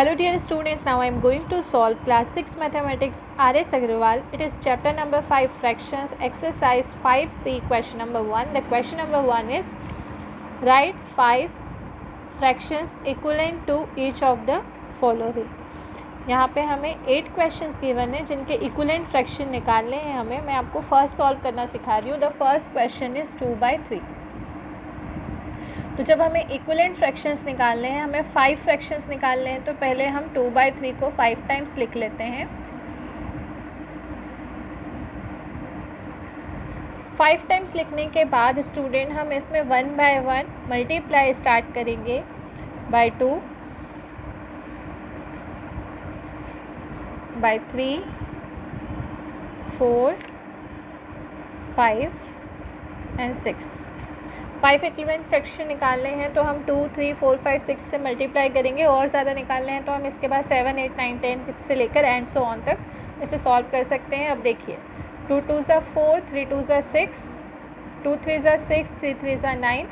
Hello dear students, now I am going to solve class 6 mathematics R.S. Agrawal. It is chapter number 5 fractions, exercise 5C, question number 1. The question number 1 is write 5 fractions equivalent to each of the following. यहाँ पे हमें 8 questions given है जिनके equivalent fraction निकालने हैं हमें. मैं आपको फर्स्ट सॉल्व करना सिखा रही हूँ. The first question is 2/3. तो जब हमें इक्विवेलेंट फ्रैक्शंस निकालने हैं, हमें 5 फ्रैक्शंस निकालने हैं, तो पहले हम 2/3 को 5 टाइम्स लिख लेते हैं. 5 टाइम्स लिखने के बाद स्टूडेंट हम इसमें 1 बाय 1 मल्टीप्लाई स्टार्ट करेंगे by 2, by 3, 4, 5 and 6. 5 equivalent fraction निकालने हैं तो हम 2, 3, 4, 5, 6 से मल्टीप्लाई करेंगे. और ज़्यादा निकालने हैं तो हम इसके बाद 7, 8, 9, 10 से लेकर एंड सो ऑन तक इसे सॉल्व कर सकते हैं. अब देखिए 2 2s 4, 3 2s 6, 2 3s 6, 3 3s 9,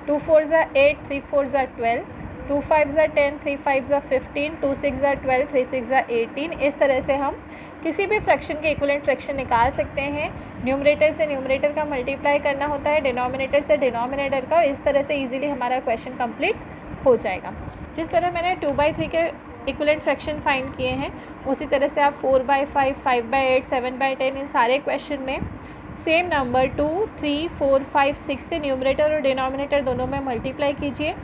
2 4s 8, 3 4s 12, 2 5s 10, 3 5s 15, 2 6s 12, 3 6s 18. इस तरह से हम किसी भी फ्रैक्शन के इक्विवेलेंट फ्रैक्शन निकाल सकते हैं. न्यूमरेटर से न्यूमरेटर का मल्टीप्लाई करना होता है, डिनोमिनेटर से डिनोमिनेटर का. इस तरह से इजीली हमारा क्वेश्चन कंप्लीट हो जाएगा. जिस तरह मैंने 2/3 के इक्विवेलेंट फ्रैक्शन फाइंड किए हैं, उसी तरह से आप 4/5, 5/8, 7/10 इन सारे क्वेश्चन में सेम नंबर 2, 3, 4, 5, 6 से न्यूमरेटर और डिनोमिनेटर दोनों में मल्टीप्लाई कीजिए.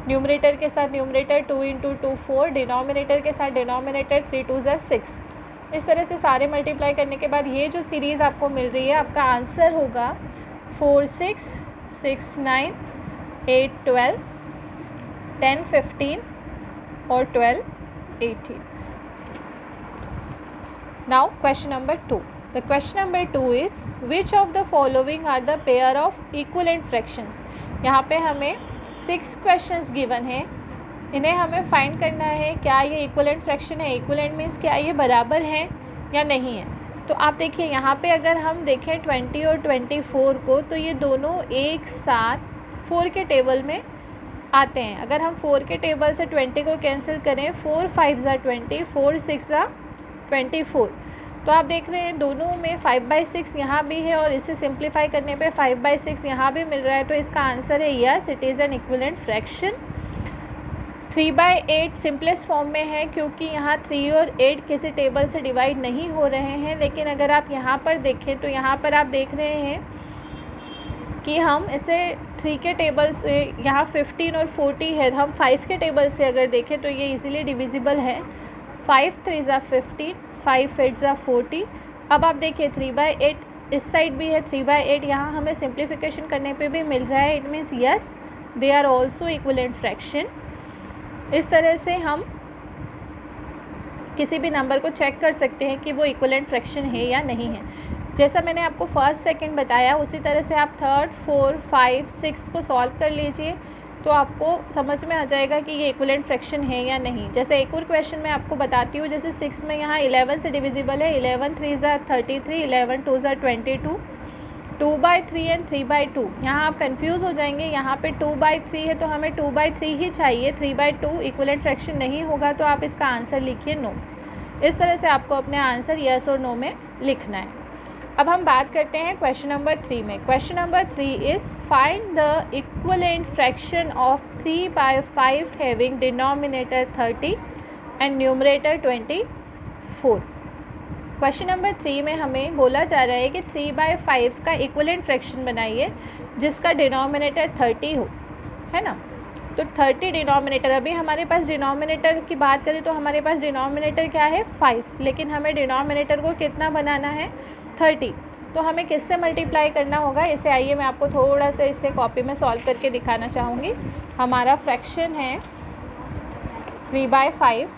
न्यूमरेटर के साथ न्यूमरेटर 2 × 2 4, डिनोमिनेटर के साथ डिनोमिनेटर 3 2s 6. इस तरह से सारे मल्टीप्लाई करने के बाद ये जो सीरीज़ आपको मिल रही है, आपका आंसर होगा 4 6, 6 9, 8 12, 10 15 और 12 18. Now question number 2. The question number 2 is which of the following are the pair of equivalent fractions. यहाँ पे हमें 6 क्वेश्चंस गिवन है. इन्हें हमें फाइंड करना है क्या ये इक्विवेलेंट फ्रैक्शन है. इक्विवेलेंट मीन्स क्या ये बराबर है या नहीं है. तो आप देखिए यहाँ पे अगर हम देखें 20 और 24 को, तो ये दोनों एक साथ 4 के टेबल में आते हैं. अगर हम 4 के टेबल से 20 को कैंसिल करें, 4 5s 20, 4 6s 24. तो आप देख रहे हैं दोनों में 5/6 यहाँ भी है और इसे सिंप्लीफाई करने पे 5/6 यहाँ भी मिल रहा है. तो इसका आंसर है yes, it is an equivalent fraction. 3/8 simplest form में है क्योंकि यहाँ 3 और 8 किसी टेबल से डिवाइड नहीं हो रहे हैं. लेकिन अगर आप यहाँ पर देखें तो यहाँ पर आप देख रहे हैं कि हम इसे 3 के टेबल से, यहाँ 15 और 40 है, हम 5 के टेबल से अगर देखें तो ये इजीली डिविजिबल है. 5 3s 15, 5 8s 40. अब आप देखिए 3/8 इस साइड भी है, 3/8 यहाँ हमें सिंप्लीफिकेशन करने पे भी मिल रहा है. It means yes, they are also equivalent fraction. इस तरह से हम किसी भी नंबर को चेक कर सकते हैं कि वो इक्विवेलेंट फ्रैक्शन है या नहीं है. जैसा मैंने आपको फर्स्ट सेकंड बताया, उसी तरह से आप 3rd 4 5 6 को सॉल्व कर लीजिए तो आपको समझ में आ जाएगा कि ये इक्विवेलेंट फ्रैक्शन है या नहीं. जैसे एक और क्वेश्चन मैं आपको बताती हूँ. जैसे 6 में यहाँ 11 से डिविजिबल है. 11 3s 33, 11 2s 22, 2/3 एंड 3/2. यहाँ आप कंफ्यूज हो जाएंगे. यहाँ पे 2/3 है तो हमें 2/3 ही चाहिए. 3/2 इक्विवेलेंट फ्रैक्शन नहीं होगा तो आप इसका आंसर लिखिए नो. इस तरह से आपको अपने आंसर यस और नो में लिखना है. अब हम बात करते हैं क्वेश्चन नंबर 3 में. Question number 3 is find the equivalent fraction of 3/5 having denominator 30 and numerator 24. Question number 3 में हमें बोला जा रहा है कि 3/5 का इक्विवेलेंट फ्रैक्शन बनाइए जिसका डिनोमिनेटर 30 हो, है ना. तो 30 डिनोमिनेटर, अभी हमारे पास डिनोमिनेटर की बात करें तो हमारे पास डिनोमिनेटर क्या है 5, लेकिन हमें डिनोमिनेटर को कितना बनाना है 30. तो हमें किससे मल्टीप्लाई करना होगा, इसे आइए मैं आपको थोड़ा सा इसे कॉपी में सॉल्व करके दिखाना चाहूँगी. हमारा फ्रैक्शन है 3/5.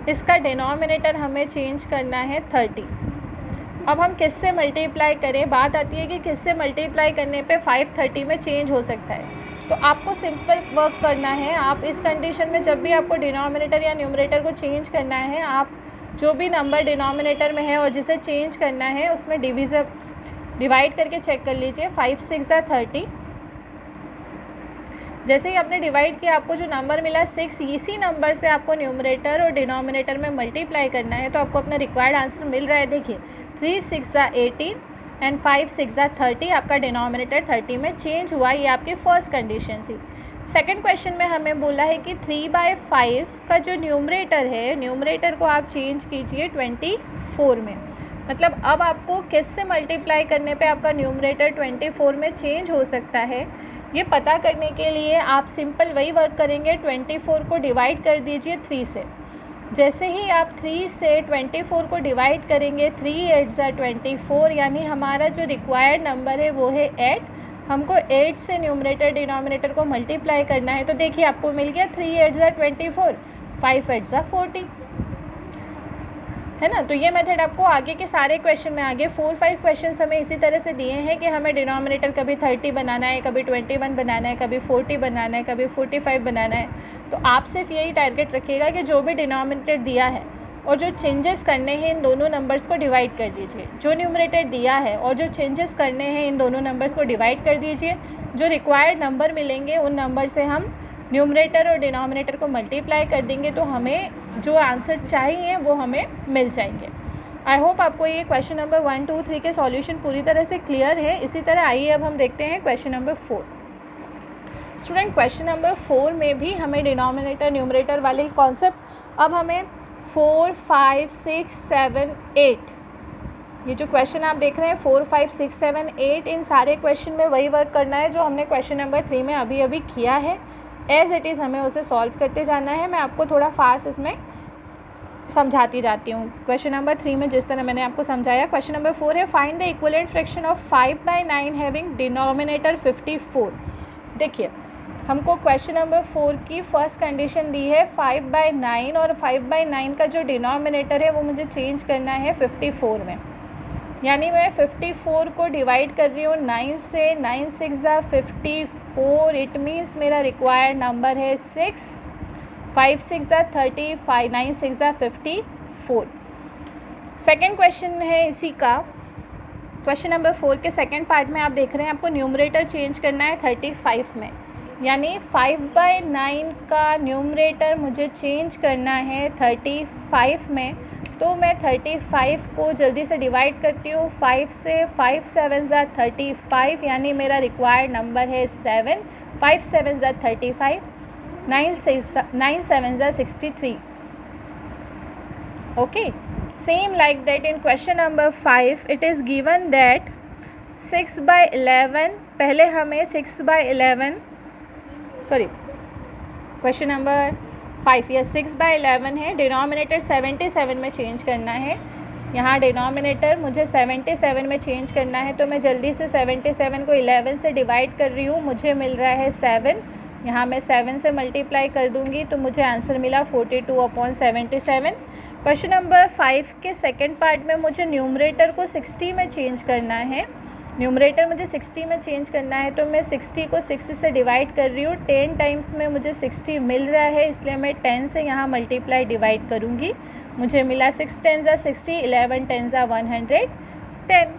इसका डिनोमिनेटर हमें चेंज करना है 30. अब हम किससे मल्टीप्लाई करें, बात आती है कि किससे मल्टीप्लाई करने पे 5 30 में चेंज हो सकता है. तो आपको सिंपल वर्क करना है. आप इस कंडीशन में जब भी आपको डिनोमिनेटर या न्यूमरेटर को चेंज करना है, आप जो भी नंबर डिनोमिनेटर में है और जिसे चेंज करना है उसमें डिवाइड करके चेक कर लीजिए. 5 6 30, जैसे ही आपने डिवाइड किया आपको जो नंबर मिला 6, इसी नंबर से आपको न्यूमरेटर और डिनोमिनेटर में मल्टीप्लाई करना है, तो आपको अपना रिक्वायर्ड आंसर मिल रहा है। देखिए 3 6 18 एंड 5 6 30, आपका डिनोमिनेटर 30 में चेंज हुआ। ये आपकी फर्स्ट कंडीशन थी। सेकंड क्वेश्चन में हमें बोला है कि 3/5 का जो न्यूमरेटर है, न्यूमरेटर को आप चेंज कीजिए 24 में। मतलब अब आपको किससे मल्टीप्लाई करने पे आपका न्यूमरेटर 24 में चेंज हो सकता है, ये पता करने के लिए आप सिंपल वही वर्क करेंगे। 24 को डिवाइड कर दीजिए 3 से। जैसे ही आप 3 से 24 को डिवाइड करेंगे, 3 8 24, यानी हमारा जो रिक्वायर्ड नंबर है वो है 8। हमको 8 से न्यूमरेटर डिनोमिनेटर को मल्टीप्लाई करना है। तो देखिए आपको मिल गया 3 8 24, 5 8 40, है ना। तो ये मेथड आपको आगे के सारे क्वेश्चन में, आगे 4-5 क्वेश्चन हमें इसी तरह से दिए हैं कि हमें डिनोमिनेटर कभी 30 बनाना है, कभी 21 बनाना है, कभी 40 बनाना है, कभी 45 बनाना है। तो आप सिर्फ यही टारगेट रखिएगा कि जो भी डिनोमिनेटर दिया है और जो चेंजेस करने हैं इन दोनों नंबर्स को डिवाइड कर दीजिए। जो न्यूमरेटर दिया है और जो चेंजेस करने हैं इन दोनों नंबर्स को डिवाइड कर दीजिए। जो रिक्वायर्ड नंबर मिलेंगे उन नंबर से हम न्यूमरेटर और डिनोमिनेटर को मल्टीप्लाई कर देंगे, तो हमें जो आंसर चाहिए वो हमें मिल जाएंगे। आई होप आपको ये क्वेश्चन नंबर 1 2 3 के सॉल्यूशन पूरी तरह से क्लियर है। इसी तरह आइए अब हम देखते हैं question number 4। Student, question number 4 में भी हमें डिनोमिनेटर न्यूमरेटर वाले कॉन्सेप्ट, अब हमें 4 5 6 7 8, ये जो क्वेश्चन आप देख रहे हैं 4 5 6 7 8, इन सारे क्वेश्चन में वही वर्क करना है जो हमने क्वेश्चन नंबर 3 में अभी किया है। एज इट इज़ हमें उसे सॉल्व करते जाना है। मैं आपको थोड़ा फास्ट इसमें समझाती जाती हूँ। क्वेश्चन नंबर 3 में जिस तरह मैंने आपको समझाया। क्वेश्चन नंबर 4 है, find the equivalent fraction of 5/9 having denominator 54। देखिए हमको क्वेश्चन नंबर 4 की फर्स्ट कंडीशन दी है 5/9, और 5/9 का जो डिनोमिनेटर है वो मुझे चेंज करना है 54 में। यानी मैं 54 को डिवाइड कर रही हूँ 9 से। 9 6 54, इट मीन्स मेरा रिक्वायर्ड नंबर है 6। 5 6 30, 9 6 54। सेकेंड क्वेश्चन है इसी का। क्वेश्चन नंबर 4 के सेकेंड पार्ट में आप देख रहे हैं आपको न्यूमरेटर चेंज करना है 35 में। यानी 5/9 का न्यूमरेटर मुझे चेंज करना है 35 में। तो मैं 35 को जल्दी से डिवाइड करती हूँ 5 से। 5 7 35, यानी मेरा रिक्वायर्ड नंबर है 7। 5 7 35, 9 7 63। Okay, same like that in question number 5 it is given that 6/11, पहले हमें 6/11, सॉरी क्वेश्चन नंबर 5 या 6/11 है। डिनोमिनेटर 77 में चेंज करना है। यहाँ डिनोमिनेटर मुझे 77 में चेंज करना है, तो मैं जल्दी से 77 को 11 से डिवाइड कर रही हूँ। मुझे मिल रहा है 7। यहाँ मैं 7 से मल्टीप्लाई कर दूँगी तो मुझे आंसर मिला 42/77। क्वेश्चन नंबर 5 के सेकेंड पार्ट में मुझे न्यूमरेटर को 60 में चेंज करना है। न्यूमरेटर मुझे 60 में चेंज करना है, तो मैं 60 को 6 से डिवाइड कर रही हूँ। 10 टाइम्स में मुझे 60 मिल रहा है, इसलिए मैं 10 से यहाँ मल्टीप्लाई डिवाइड करूँगी। मुझे मिला 6 10 60, 11 10 110।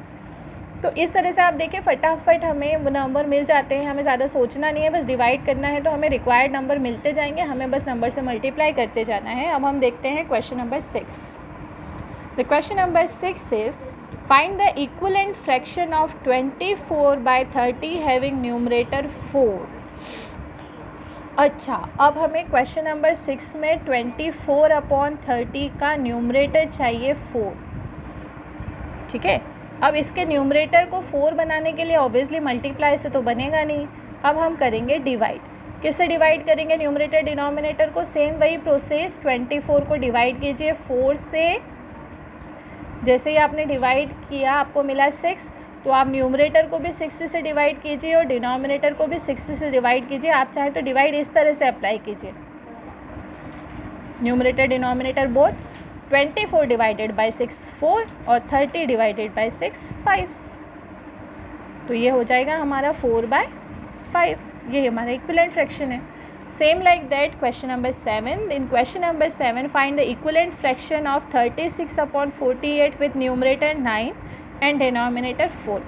तो इस तरह से आप देखिए फटाफट हमें नंबर मिल जाते हैं। हमें ज़्यादा सोचना नहीं है, बस डिवाइड करना है तो हमें रिक्वायर्ड नंबर मिलते जाएंगे। हमें बस नंबर से मल्टीप्लाई करते जाना है। अब हम देखते हैं question number 6। The question number 6 is find the equivalent fraction of 24/30 having numerator 4। अच्छा, अब हमें क्वेश्चन नंबर 6 में 24/30 का न्यूमरेटर चाहिए 4। ठीक है, अब इसके न्यूमरेटर को 4 बनाने के लिए ऑब्वियसली मल्टीप्लाई से तो बनेगा नहीं। अब हम करेंगे डिवाइड। किससे डिवाइड करेंगे न्यूमरेटर डिनोमिनेटर को? सेम वही प्रोसेस, 24 को डिवाइड कीजिए 4 से। जैसे ही आपने डिवाइड किया आपको मिला 6, तो आप न्यूमरेटर को भी 6 से डिवाइड कीजिए और डिनोमिनेटर को भी 6 से डिवाइड कीजिए। आप चाहे तो डिवाइड इस तरह से अप्लाई कीजिए, numerator denominator both. 24 divided by 6 4, और 30 डिवाइडेड बाई 6 5। तो ये हो जाएगा हमारा 4/5। ये हमारा इक्विवेलेंट फ्रैक्शन है। Same like that question number 7। In question number 7 find the equivalent fraction of 36/48 with numerator 9 and denominator 4।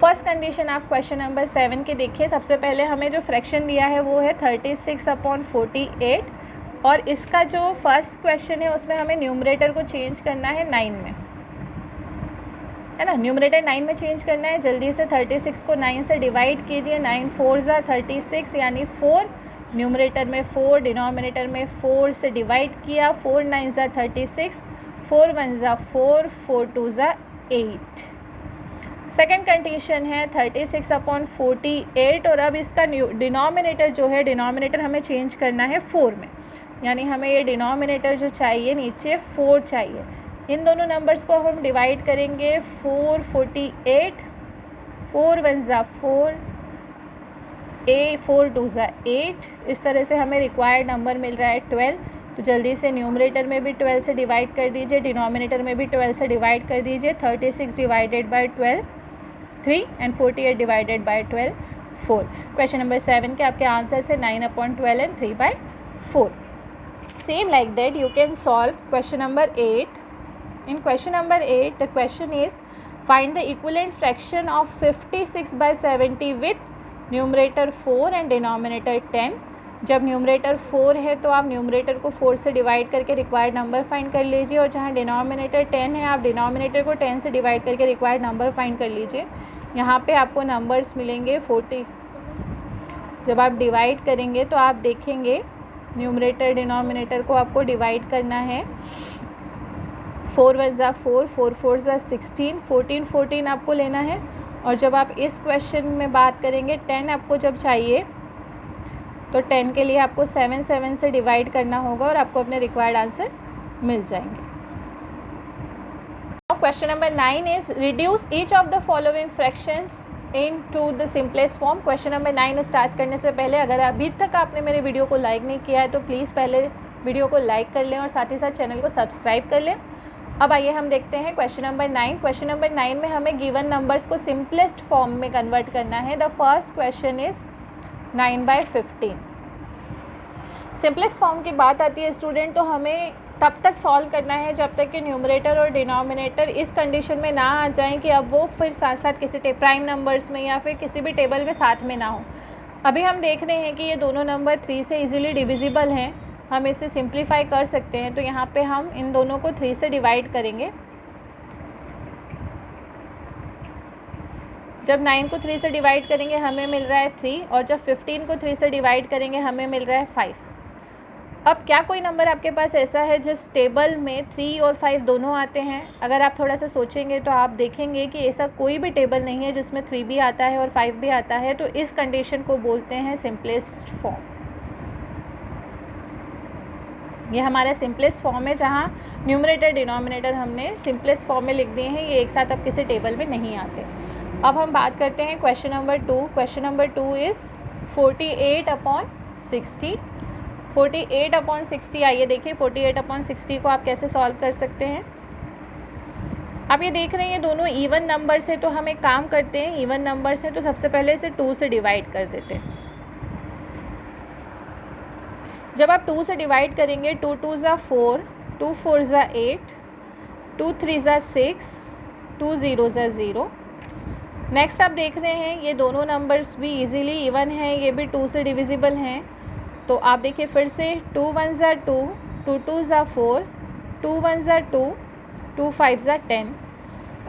First condition आप क्वेश्चन नंबर 7 के देखिए। सबसे पहले हमें जो फ्रैक्शन दिया है वो है 36/48 और इसका जो फर्स्ट क्वेश्चन है उसमें हमें न्यूमरेटर को चेंज करना है 9 में, है ना। न्यूमरेटर 9 में चेंज करना है। जल्दी से 36 को 9 से डिवाइड कीजिए। 9 4 ज़ा 36 यानी 4, न्यूमरेटर में 4, डिनोमिनेटर में 4 से डिवाइड किया। 4 9 ज़ा 36, 4 1 ज़ा 4, 4 2 ज़ा 8। सेकेंड कंडीशन है 36/48 और अब इसका डिनोमिनेटर जो है, डिनोमिनेटर हमें चेंज करना है 4 में, यानी हमें ये डिनोमिनेटर जो चाहिए नीचे 4 चाहिए। इन दोनों नंबर्स को हम डिवाइड करेंगे। 4 48, 4 1 ज़ा 4, 4 2 ज़ा 8। इस तरह से हमें रिक्वायर्ड नंबर मिल रहा है 12। तो जल्दी से न्यूमरेटर में भी 12 से डिवाइड कर दीजिए, डिनोमिनेटर में भी 12 से डिवाइड कर दीजिए। 36 divided by 12 3 and 48 divided by 12 4। Question number 7 के आपके आंसर से 9/12 and 3/4। Same like that you can solve question number 8. In question number 8 the question is find the equivalent fraction of 56/70 with numerator 4 and denominator 10. जब numerator 4 है तो आप numerator को 4 से divide करके रिक्वायर्ड नंबर फाइंड कर लीजिए, और जहाँ डिनोमिनेटर 10 है आप डिनोमिनेटर को 10 से डिवाइड करके रिक्वायर्ड नंबर फाइंड कर लीजिए। यहाँ पे आपको नंबर्स मिलेंगे 40। जब आप डिवाइड करेंगे तो आप देखेंगे न्यूमरेटर डिनोमिनेटर को आपको डिवाइड करना है। 4 1 ज़ा 4, 4 4 ज़ा 16, 14 14 आपको लेना है। और जब आप इस क्वेश्चन में बात करेंगे 10 आपको जब चाहिए तो 10 के लिए आपको 7 7 से डिवाइड करना होगा और आपको अपने रिक्वायर्ड आंसर मिल जाएंगे। Question number 9 is reduce each of the following fractions into the simplest form. Question number 9 start करने से पहले अगर अभी तक आपने मेरे वीडियो को लाइक नहीं किया है तो प्लीज़ पहले वीडियो को लाइक कर लें और साथ ही साथ चैनल को सब्सक्राइब कर लें। अब आइए हम देखते हैं क्वेश्चन नंबर 9। क्वेश्चन नंबर 9 में हमें गिवन नंबर्स को सिंपलेस्ट फॉर्म में कन्वर्ट करना है। The first question is 9/15। Simplest form की बात आती है स्टूडेंट तो हमें तब तक सॉल्व करना है जब तक कि न्यूमरेटर और डिनोमिनेटर इस कंडीशन में ना आ जाएं कि अब वो फिर साथ साथ किसी प्राइम नंबर्स में या फिर किसी भी टेबल में साथ में ना हो। अभी हम देख रहे हैं कि ये दोनों नंबर 3 से इजीली डिविजिबल हैं, हम इसे सिंप्लीफाई कर सकते हैं। तो यहाँ पे हम इन दोनों को 3 से डिवाइड करेंगे। जब 9 को 3 से डिवाइड करेंगे हमें मिल रहा है 3, और जब 15 को 3 से डिवाइड करेंगे हमें मिल रहा है 5। अब क्या कोई नंबर आपके पास ऐसा है जिस टेबल में 3 और 5 दोनों आते हैं? अगर आप थोड़ा सा सोचेंगे तो आप देखेंगे कि ऐसा कोई भी टेबल नहीं है जिसमें 3 भी आता है और 5 भी आता है। तो इस कंडीशन को बोलते हैं सिंपलेस्ट फॉर्म। ये हमारा सिंपलेस्ट फॉर्म है जहाँ न्यूमरेटर डिनोमिनेटर हमने सिंपलेस्ट फॉर्म में लिख दिए हैं, ये एक साथ अब किसी टेबल में नहीं आते। अब हम बात करते हैं question number 2। Question number 2 is 48/60। 48/60 आइए देखिए 48/60 को आप कैसे सॉल्व कर सकते हैं। आप ये देख रहे हैं ये दोनों इवन नंबर से, तो हम एक काम करते हैं, इवन नंबर से तो सबसे पहले इसे 2 से डिवाइड कर देते हैं। जब आप 2 से डिवाइड करेंगे 2 2 ज़ा 4, 2 4 ज़ा 8, 2 3 ज़ा 6, 2 0 ज़ा 0। नेक्स्ट आप देख रहे हैं ये दोनों नंबर्स भी इजीली इवन हैं, ये भी 2 से डिविजिबल हैं। तो आप देखिए फिर से 2 1 ज़ा 2, 2 2 ज़ा 4, 2 1 ज़ा 2, 2 5 ज़ा 10।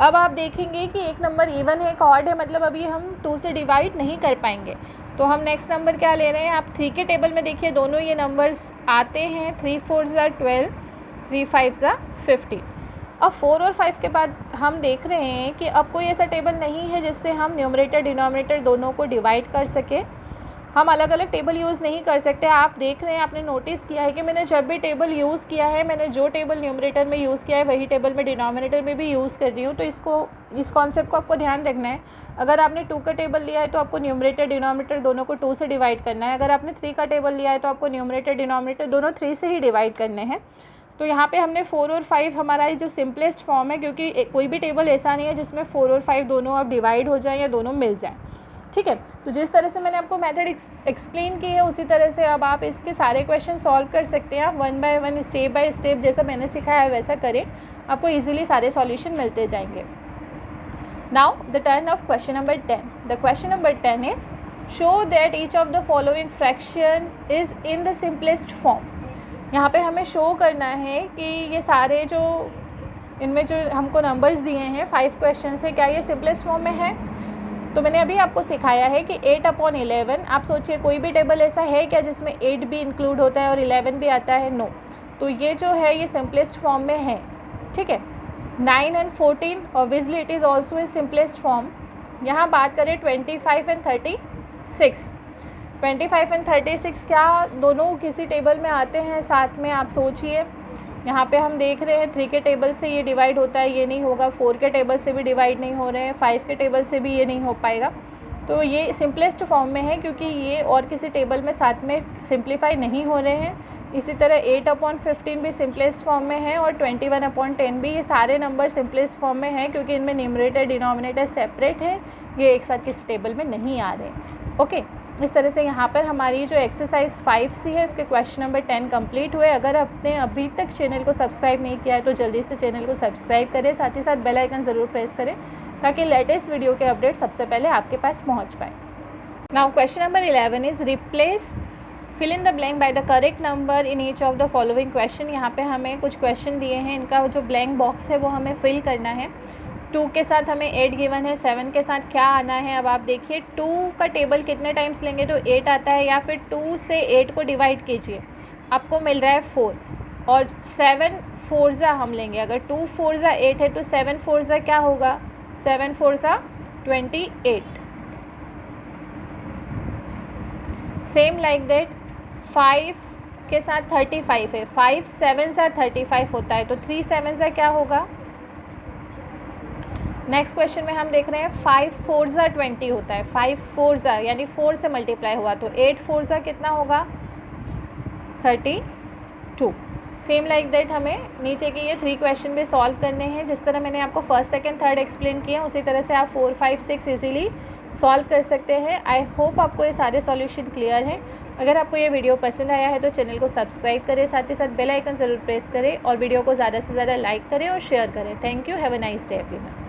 अब आप देखेंगे कि एक नंबर इवन है, एक ऑड है, मतलब अभी हम 2 से डिवाइड नहीं कर पाएंगे। तो हम नेक्स्ट नंबर क्या ले रहे हैं, आप 3 के टेबल में देखिए दोनों ये नंबर्स आते हैं। 3 4 ज़ा 12, 3 5 ज़ा 15। अब 4 और 5 के बाद हम देख रहे हैं कि अब कोई ऐसा टेबल नहीं है जिससे हम न्यूमरेटर डिनोमिनेटर दोनों को डिवाइड कर सके। हम अलग अलग टेबल यूज़ नहीं कर सकते। आप देख रहे हैं, आपने नोटिस किया है कि मैंने जब भी टेबल यूज़ किया है, मैंने जो टेबल न्यूमरेटर में यूज़ किया है वही टेबल में डिनोमिनेटर में भी यूज़ कर रही हूँ। तो इस कॉन्सेप्ट को आपको ध्यान रखना है। अगर आपने 2 का टेबल लिया है तो आपको न्यूमरेटर डिनोमिनेटर दोनों को 2 से डिवाइड करना है। अगर आपने 3 का टेबल लिया है तो आपको न्यूमरेटर डिनोमिनेटर दोनों 3 से ही डिवाइड करने हैं। तो यहाँ पे हमने 4 और 5 हमारा जो सिंपलेस्ट फॉर्म है, क्योंकि कोई भी टेबल ऐसा नहीं है जिसमें 4 और 5 दोनों अब डिवाइड हो जाएं या दोनों मिल जाएं। ठीक है, तो जिस तरह से मैंने आपको मेथड एक्सप्लेन की है उसी तरह से अब आप इसके सारे क्वेश्चन सॉल्व कर सकते हैं। आप 1 बाय 1 स्टेप बाय स्टेप जैसा मैंने सिखाया है वैसा करें, आपको इजीली सारे सॉल्यूशन मिलते जाएंगे। Now the turn of question number 10. The question number 10 is show that each of the following fraction is in the simplest form. यहाँ पे हमें शो करना है कि ये सारे जो इनमें जो हमको नंबर्स दिए हैं 5 क्वेश्चन है क्या ये सिंपलेस्ट फॉर्म में है. तो मैंने अभी आपको सिखाया है कि 8/11. आप सोचिए कोई भी टेबल ऐसा है क्या जिसमें 8 भी इंक्लूड होता है और 11 भी आता है. नो. तो ये जो है ये सिंपलेस्ट फॉर्म में है. ठीक है. 9 and 14 obviously it is also in simplest form. यहाँ बात करें 25 and 36. 25 and 36 क्या दोनों किसी टेबल में आते हैं साथ में. आप सोचिए यहाँ पे हम देख रहे हैं 3 के टेबल से ये डिवाइड होता है, ये नहीं होगा. 4 के टेबल से भी डिवाइड नहीं हो रहे हैं. 5 के टेबल से भी ये नहीं हो पाएगा. तो ये सिंपलेस्ट फॉर्म में है क्योंकि ये और किसी टेबल में साथ में सिंप्लीफाई नहीं हो रहे हैं. इसी तरह 8/15 भी सिंपलेस्ट फॉर्म में है और 21/10 भी. ये सारे नंबर सिंपलेस्ट फॉर्म में है क्योंकि इनमें न्यूमरेटर डिनोमिनेटर सेपरेट है, ये एक साथ किसी टेबल में नहीं आ रहे. ओके. इस तरह से यहाँ पर हमारी जो एक्सरसाइज 5C है उसके क्वेश्चन नंबर 10 कंप्लीट हुए. अगर आपने अभी तक चैनल को सब्सक्राइब नहीं किया है तो जल्दी से चैनल को सब्सक्राइब करें, साथ ही साथ बेल आइकन ज़रूर प्रेस करें ताकि लेटेस्ट वीडियो के अपडेट सबसे पहले आपके पास पहुँच पाए. Now question number 11 is replace fill in the blank by the correct number in each of the following question. यहाँ पे हमें कुछ क्वेश्चन दिए हैं, इनका जो ब्लैंक बॉक्स है वो हमें फिल करना है. 2 के साथ हमें 8 गिवन है. 7 के साथ क्या आना है. अब आप देखिए 2 का टेबल कितने टाइम्स लेंगे तो 8 आता है, या फिर 2 से 8 को डिवाइड कीजिए आपको मिल रहा है 4. और 7 4 हम लेंगे. अगर 2 4 8 है तो 7 4 क्या होगा. 7 4 28. सेम लाइक दैट 5 के साथ 35 है. 5 7 35 होता है तो 3 7 क्या होगा. नेक्स्ट क्वेश्चन में हम देख रहे हैं 5 4 20 होता है. 5 4 यानी 4 से मल्टीप्लाई हुआ तो 8 4 कितना होगा 32. सेम लाइक दैट हमें नीचे के ये 3 क्वेश्चन भी सॉल्व करने हैं. जिस तरह मैंने आपको फर्स्ट सेकंड थर्ड एक्सप्लेन किया उसी तरह से आप 4 5 6 इजीली सॉल्व कर सकते हैं. आई होप आपको ये सारे सॉल्यूशन क्लियर हैं. अगर आपको ये वीडियो पसंद आया है तो चैनल को सब्सक्राइब करें, साथ ही साथ बेल आइकन ज़रूर प्रेस करें और वीडियो को ज़्यादा से ज़्यादा लाइक करें और शेयर करें. Thank you. Have a nice day everyone.